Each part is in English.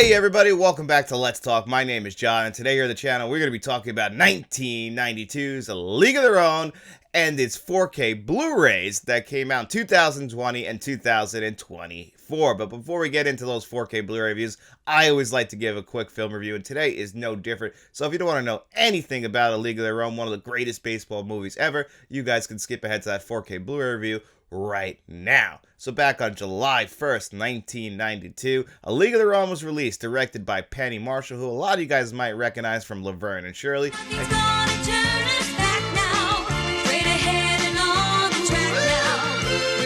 Hey everybody, welcome back to Let's Talk. My name is John, and today here on the channel we're going to be talking about 1992's A League of Their Own and its 4K Blu-rays that came out in 2020 and 2024. But before we get into those 4K Blu-ray reviews, I always like to give a quick film review, and today is no different. So if you don't want to know anything about A League of Their Own, one of the greatest baseball movies ever, you guys can skip ahead to that 4K Blu-ray review right now. So back on July 1st, 1992, A League of Their Own was released, directed by Penny Marshall, who a lot of you guys might recognize from Laverne and Shirley.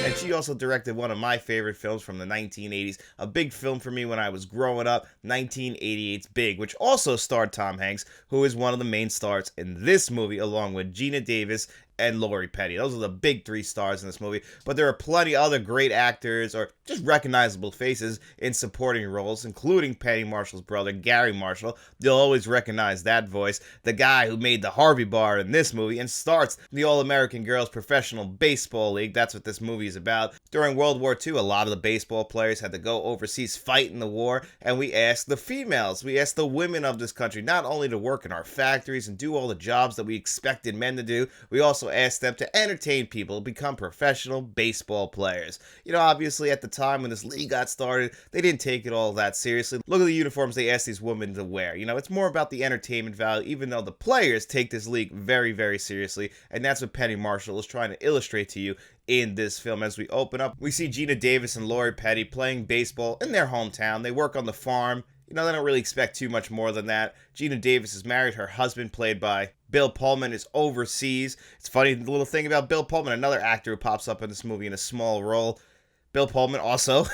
And she also directed one of my favorite films from the 1980s, a big film for me when I was growing up, 1988's Big, which also starred Tom Hanks, who is one of the main stars in this movie, along with Gina Davis and Lori Petty. Those are the big three stars in this movie, but there are plenty other great actors or just recognizable faces in supporting roles, including Penny Marshall's brother, Gary Marshall. You'll always recognize that voice, the guy who made the Harvey Bar in this movie and starts the All-American Girls Professional Baseball League. That's what this movie is about. During World War II, a lot of the baseball players had to go overseas fight in the war, and we asked the females, we asked the women of this country, not only to work in our factories and do all the jobs that we expected men to do, we also asked them to entertain people, become professional baseball players. You know, obviously at the time when this league got started, they didn't take it all that seriously. Look at the uniforms they asked these women to wear. You know, it's more about the entertainment value, even though the players take this league very, very seriously, and that's what Penny Marshall is trying to illustrate to you in this film. As we open up, we see Gina Davis and Lori Petty playing baseball in their hometown. They work on the farm. You know, they don't really expect too much more than that. Gina Davis is married. Her husband, played by Bill Pullman, is overseas. It's funny, the little thing about Bill Pullman, another actor who pops up in this movie in a small role. Bill Pullman also,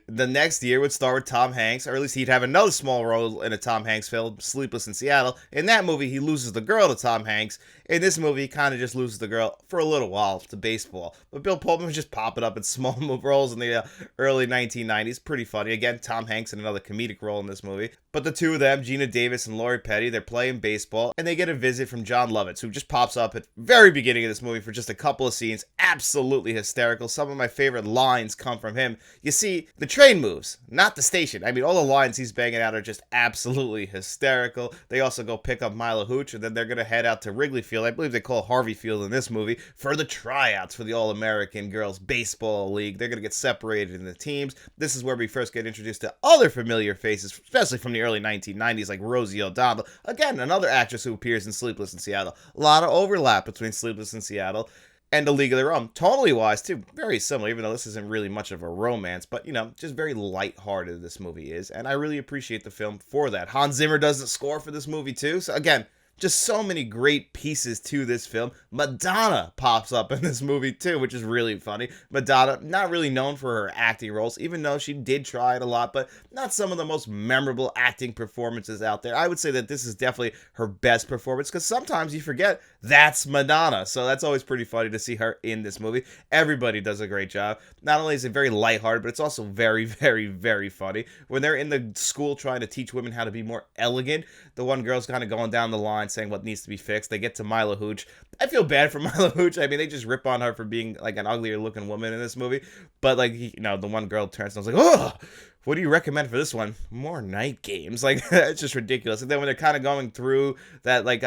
the next year, would star with Tom Hanks, or at least he'd have another small role in a Tom Hanks film, Sleepless in Seattle. In that movie, he loses the girl to Tom Hanks. In this movie, he kind of just loses the girl for a little while to baseball. But Bill Pullman was just popping up in small roles in the early 1990s. Pretty funny. Again, Tom Hanks in another comedic role in this movie. But the two of them, Gina Davis and Lori Petty, they're playing baseball, and they get a visit from John Lovitz, who just pops up at the very beginning of this movie for just a couple of scenes. Absolutely hysterical. Some of my favorite lines come from him. You see, the train moves, not the station. I mean, all the lines he's banging out are just absolutely hysterical. They also go pick up Mila Hooch, and then they're going to head out to Wrigley Field. I believe they call Harvey Field in this movie, for the tryouts for the All-American Girls Baseball League. They're going to get separated into teams. This is where we first get introduced to other familiar faces, especially from the early 1990s, like Rosie O'Donnell. Again, another actress who appears in Sleepless in Seattle. A lot of overlap between Sleepless in Seattle and A League of Their Own. Tonally wise, too, very similar, even though this isn't really much of a romance, but, you know, just very lighthearted this movie is, and I really appreciate the film for that. Hans Zimmer does the score for this movie, too, so again, just so many great pieces to this film. Madonna pops up in this movie too, which is really funny. Madonna, not really known for her acting roles, even though she did try it a lot, but not some of the most memorable acting performances out there. I would say that this is definitely her best performance, because sometimes you forget that's Madonna. So that's always pretty funny to see her in this movie. Everybody does a great job. Not only is it very lighthearted, but it's also very, very, very funny. When they're in the school trying to teach women how to be more elegant, the one girl's kind of going down the line saying what needs to be fixed. They get to Mila Hooch. I feel bad for Mila Hooch. I mean, they just rip on her for being like an uglier looking woman in this movie. But like, you know, the one girl turns and I was like, oh, what do you recommend for this one? More night games. Like, it's just ridiculous. And then when they're kind of going through that, like,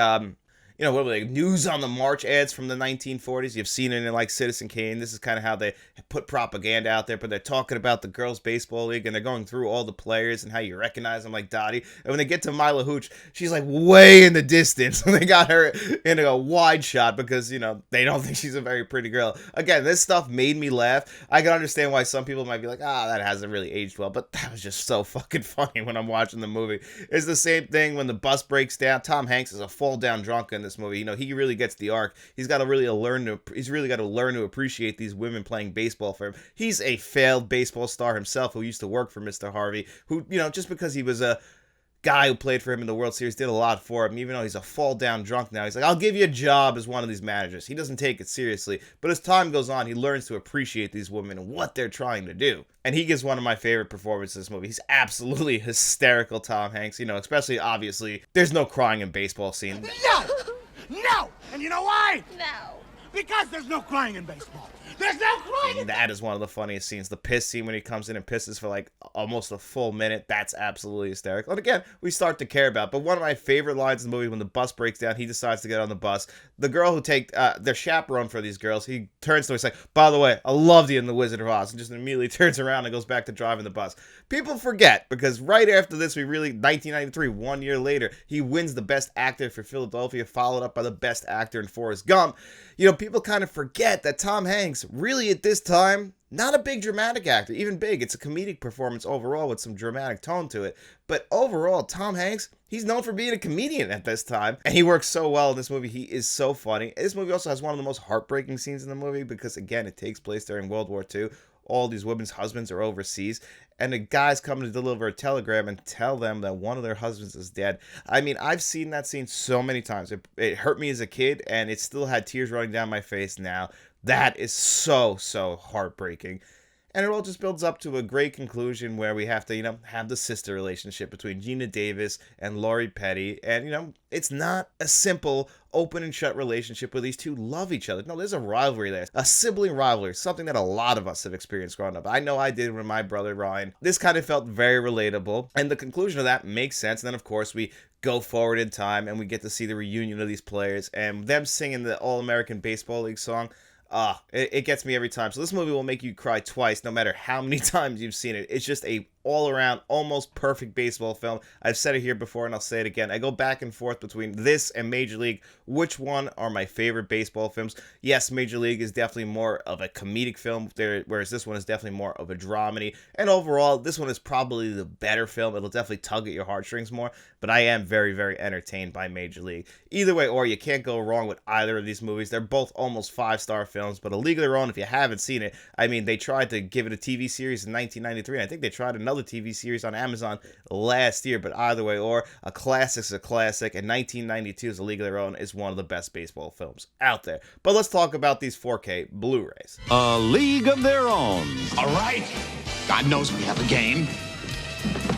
you know, what were they, News on the March ads from the 1940s. You've seen it in, like, Citizen Kane. This is kind of how they put propaganda out there, but they're talking about the girls' baseball league, and they're going through all the players and how you recognize them, like Dottie. And when they get to Mila Hooch, she's, like, way in the distance. They got her in a wide shot because, you know, they don't think she's a very pretty girl. Again, this stuff made me laugh. I can understand why some people might be like, that hasn't really aged well, but that was just so fucking funny when I'm watching the movie. It's the same thing when the bus breaks down. Tom Hanks is a fall-down drunk in this movie. You know, he really gets the arc. He's got to really learn to appreciate these women playing baseball for him. He's a failed baseball star himself who used to work for Mr. Harvey, who, you know, just because he was a guy who played for him in the World Series, did a lot for him, even though he's a fall-down drunk now. He's like, I'll give you a job as one of these managers. He doesn't take it seriously, but as time goes on, he learns to appreciate these women and what they're trying to do. And he gives one of my favorite performances in this movie. He's absolutely hysterical, Tom Hanks, you know, especially, obviously, there's no crying in baseball scene. No! No! And you know why? No. Because there's no crying in baseball. There's no crying. And that is one of the funniest scenes. The piss scene when he comes in and pisses for like almost a full minute. That's absolutely hysterical. And again, we start to care about. But one of my favorite lines in the movie, when the bus breaks down, he decides to get on the bus. The girl who their chaperone for these girls, he turns to her and says, by the way, I loved you in The Wizard of Oz. And just immediately turns around and goes back to driving the bus. People forget, because right after this, 1993, 1 year later, he wins the Best Actor for Philadelphia, followed up by the Best Actor in Forrest Gump. You know, people kind of forget that Tom Hanks, really at this time, not a big dramatic actor, even big. It's a comedic performance overall with some dramatic tone to it. But overall, Tom Hanks, he's known for being a comedian at this time. And he works so well in this movie. He is so funny. This movie also has one of the most heartbreaking scenes in the movie because, again, it takes place during World War II. All these women's husbands are overseas. And the guys come to deliver a telegram and tell them that one of their husbands is dead. I mean, I've seen that scene so many times. It hurt me as a kid, and it still had tears running down my face now. That is so, so heartbreaking. And it all just builds up to a great conclusion where we have to, have the sister relationship between Gina Davis and Lori Petty. And, it's not a simple open and shut relationship where these two love each other. No, there's a rivalry there. A sibling rivalry, something that a lot of us have experienced growing up. I know I did with my brother Ryan. This kind of felt very relatable. And the conclusion of that makes sense. And then, of course, we go forward in time and we get to see the reunion of these players and them singing the All-American Baseball League song. It gets me every time. So this movie will make you cry twice, no matter how many times you've seen it. It's just a all-around, almost perfect baseball film. I've said it here before, and I'll say it again. I go back and forth between this and Major League. Which one are my favorite baseball films? Yes, Major League is definitely more of a comedic film, whereas this one is definitely more of a dramedy. And overall, this one is probably the better film. It'll definitely tug at your heartstrings more, but I am very, very entertained by Major League. Either way, or you can't go wrong with either of these movies. They're both almost 5-star films, but A League of Their Own, if you haven't seen it, I mean, they tried to give it a TV series in 1993, and I think they tried another TV series on Amazon last year, but either way, or a classic's a classic, and 1992's A League of Their Own is one of the best baseball films out there. But let's talk about these 4K Blu-rays. A League of Their Own. All right. God knows we have a game.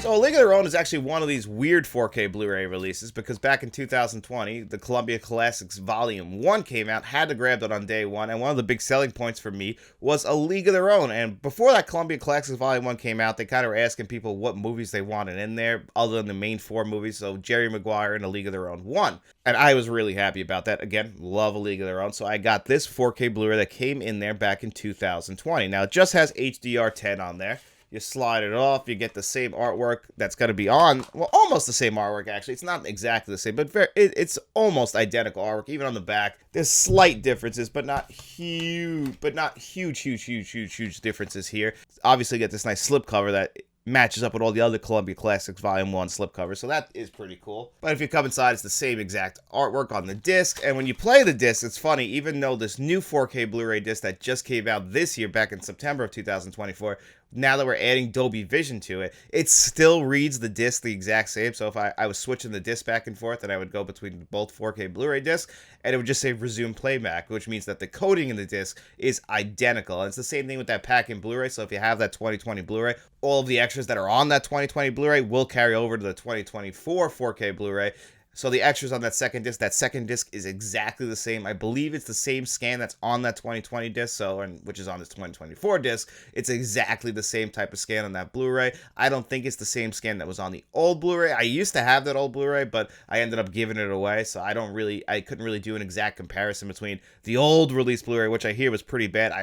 So A League of Their Own is actually one of these weird 4K Blu-ray releases because back in 2020, the Columbia Classics Volume 1 came out, had to grab that on day one, and one of the big selling points for me was A League of Their Own. And before that Columbia Classics Volume 1 came out, they kind of were asking people what movies they wanted in there, other than the main 4 movies, so Jerry Maguire and A League of Their Own 1. And I was really happy about that. Again, love A League of Their Own, so I got this 4K Blu-ray that came in there back in 2020. Now, it just has HDR10 on there. You slide it off, you get the same artwork that's going to be on, well, almost the same artwork, actually. It's not exactly the same, but it's almost identical artwork, even on the back. There's slight differences, but not huge differences here. Obviously, you get this nice slipcover that matches up with all the other Columbia Classics Volume 1 slipcovers, so that is pretty cool. But if you come inside, it's the same exact artwork on the disc, and when you play the disc, it's funny, even though this new 4K Blu-ray disc that just came out this year, back in September of 2024, now that we're adding Dolby Vision to it, it still reads the disc the exact same. So if I was switching the disc back and forth, and I would go between both 4K Blu-ray discs, and it would just say resume playback, which means that the coding in the disc is identical. And it's the same thing with that pack-in Blu-ray. So if you have that 2020 Blu-ray, all of the extras that are on that 2020 Blu-ray will carry over to the 2024 4K Blu-ray. So the extras on that second disc is exactly the same. I believe it's the same scan that's on that 2020 disc, which is on this 2024 disc. It's exactly the same type of scan on that Blu-ray. I don't think it's the same scan that was on the old Blu-ray. I used to have that old Blu-ray, but I ended up giving it away, so I couldn't really do an exact comparison between the old release Blu-ray, which I hear was pretty bad. I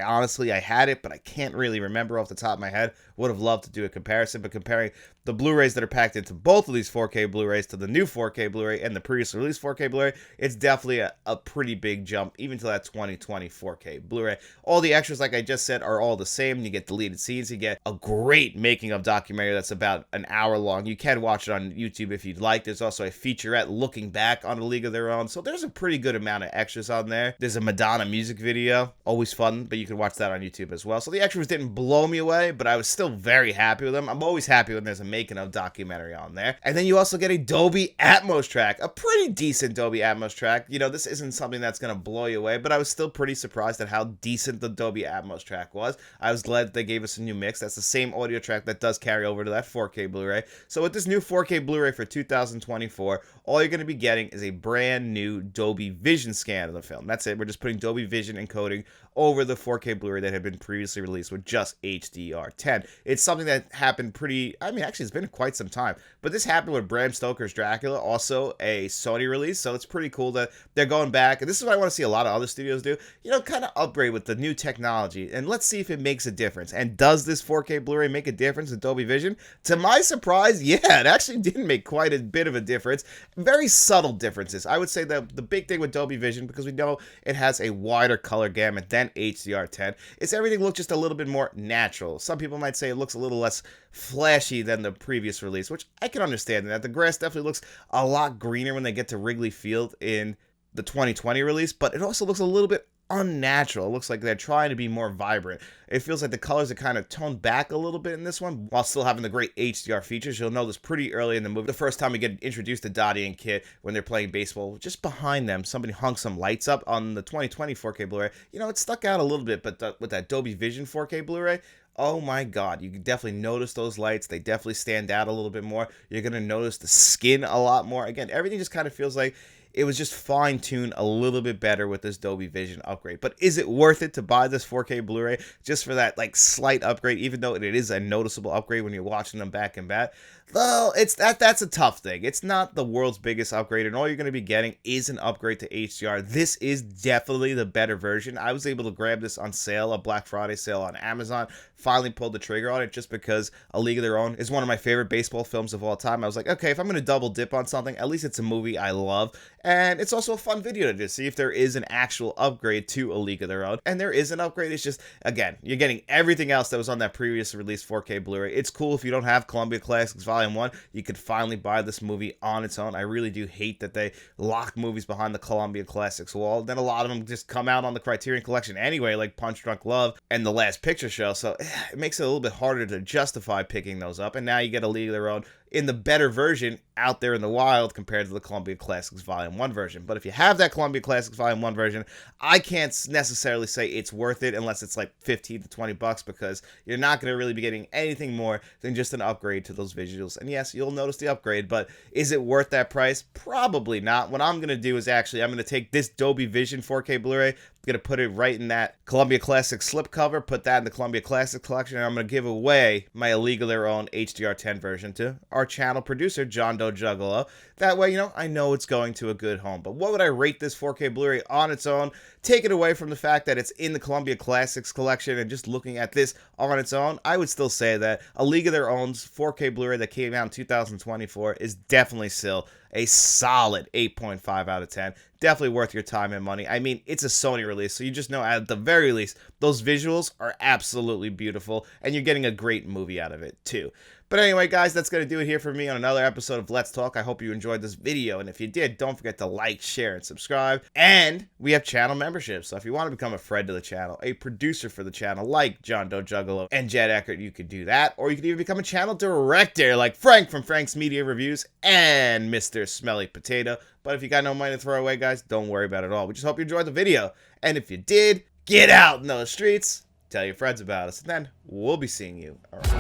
had it, but I can't really remember off the top of my head. Would have loved to do a comparison, but comparing the Blu-rays that are packed into both of these 4K Blu-rays to the new 4K Blu-ray and the previous release 4K Blu-ray, it's definitely a pretty big jump, even to that 2020 4K Blu-ray. All the extras, like I just said, are all the same. You get deleted scenes. You get a great making of documentary that's about an hour long. You can watch it on YouTube if you'd like. There's also a featurette looking back on A League of Their Own. So there's a pretty good amount of extras on there. There's a Madonna music video. Always fun, but you can watch that on YouTube as well. So the extras didn't blow me away, but I was still very happy with them. I'm always happy when there's a making of documentary on there. And then you also get a Dolby Atmos track. track, a pretty decent Dolby Atmos track. You know, this isn't something that's going to blow you away, but I was still pretty surprised at how decent the Dolby Atmos track was. I was glad that they gave us a new mix. That's the same audio track that does carry over to that 4K Blu-ray. So with this new 4K Blu-ray for 2024, all you're going to be getting is a brand new Dolby Vision scan of the film. That's it. We're just putting Dolby Vision encoding over the 4K Blu-ray that had been previously released with just HDR10. It's something that happened actually it's been quite some time, but this happened with Bram Stoker's Dracula, also a Sony release, so it's pretty cool that they're going back, and this is what I want to see a lot of other studios do, you know, kind of upgrade with the new technology, and let's see if it makes a difference. And does this 4K Blu-ray make a difference in Dolby Vision? To my surprise, yeah, it actually did make quite a bit of a difference. Very subtle differences. I would say that the big thing with Dolby Vision, because we know it has a wider color gamut than HDR10, is everything looks just a little bit more natural. Some people might say it looks a little less flashy than the previous release, which I can understand that. The grass definitely looks a lot greener when they get to Wrigley Field in the 2020 release, but it also looks a little bit unnatural. It looks like they're trying to be more vibrant. It feels like the colors are kind of toned back a little bit in this one, while still having the great HDR features. You'll know this pretty early in the movie. The first time we get introduced to Dottie and Kit when they're playing baseball, just behind them, somebody hung some lights up on the 2020 4K Blu-ray. You know, it stuck out a little bit, but with that Dolby Vision 4K Blu-ray, oh my God, you can definitely notice those lights. They definitely stand out a little bit more. You're going to notice the skin a lot more. Again, everything just kind of feels like it was just fine-tuned a little bit better with this Dolby Vision upgrade. But is it worth it to buy this 4K Blu-ray just for that like slight upgrade, even though it is a noticeable upgrade when you're watching them back and back? Well, that's a tough thing. It's not the world's biggest upgrade, and all you're going to be getting is an upgrade to HDR. This is definitely the better version. I was able to grab this on sale, a Black Friday sale on Amazon. Finally pulled the trigger on it just because A League of Their Own is one of my favorite baseball films of all time. I was like, okay, if I'm going to double dip on something, at least it's a movie I love. And it's also a fun video to just see if there is an actual upgrade to A League of Their Own. And there is an upgrade. It's just, again, you're getting everything else that was on that previous release 4K Blu-ray. It's cool if you don't have Columbia Classics Volume 1. You could finally buy this movie on its own. I really do hate that they lock movies behind the Columbia Classics wall. Then a lot of them just come out on the Criterion Collection anyway, like Punch Drunk Love and The Last Picture Show. So it makes it a little bit harder to justify picking those up. And now you get A League of Their Own in the better version out there in the wild compared to the Columbia Classics Volume 1 version. But if you have that Columbia Classics Volume 1 version, I can't necessarily say it's worth it unless it's like 15 to 20 bucks, because you're not going to really be getting anything more than just an upgrade to those visuals. And yes, you'll notice the upgrade, but is it worth that price? Probably not. What I'm going to do is I'm going to take this Dolby Vision 4K Blu-ray, going to put it right in that Columbia Classics slipcover, put that in the Columbia Classics collection, and I'm going to give away my A League of Their Own HDR10 version to our channel producer, John Doe Juggalo. That way, you know, I know it's going to a good home. But what would I rate this 4K Blu-ray on its own? Take it away from the fact that it's in the Columbia Classics collection and just looking at this on its own, I would still say that A League of Their Own's 4K Blu-ray that came out in 2024 is definitely still a solid 8.5 out of 10. Definitely worth your time and money. I mean, it's a Sony release, so you just know at the very least, those visuals are absolutely beautiful, and you're getting a great movie out of it, too. But anyway, guys, that's going to do it here for me on another episode of Let's Talk. I hope you enjoyed this video, and if you did, don't forget to like, share, and subscribe. And we have channel memberships, so if you want to become a friend to the channel, a producer for the channel, like John Doe Juggalo and Jed Eckert, you could do that. Or you could even become a channel director, like Frank from Frank's Media Reviews and Mr. Smelly Potato. But if you got no money to throw away, guys, don't worry about it at all. We just hope you enjoyed the video. And if you did, get out in those streets, tell your friends about us, and then we'll be seeing you around.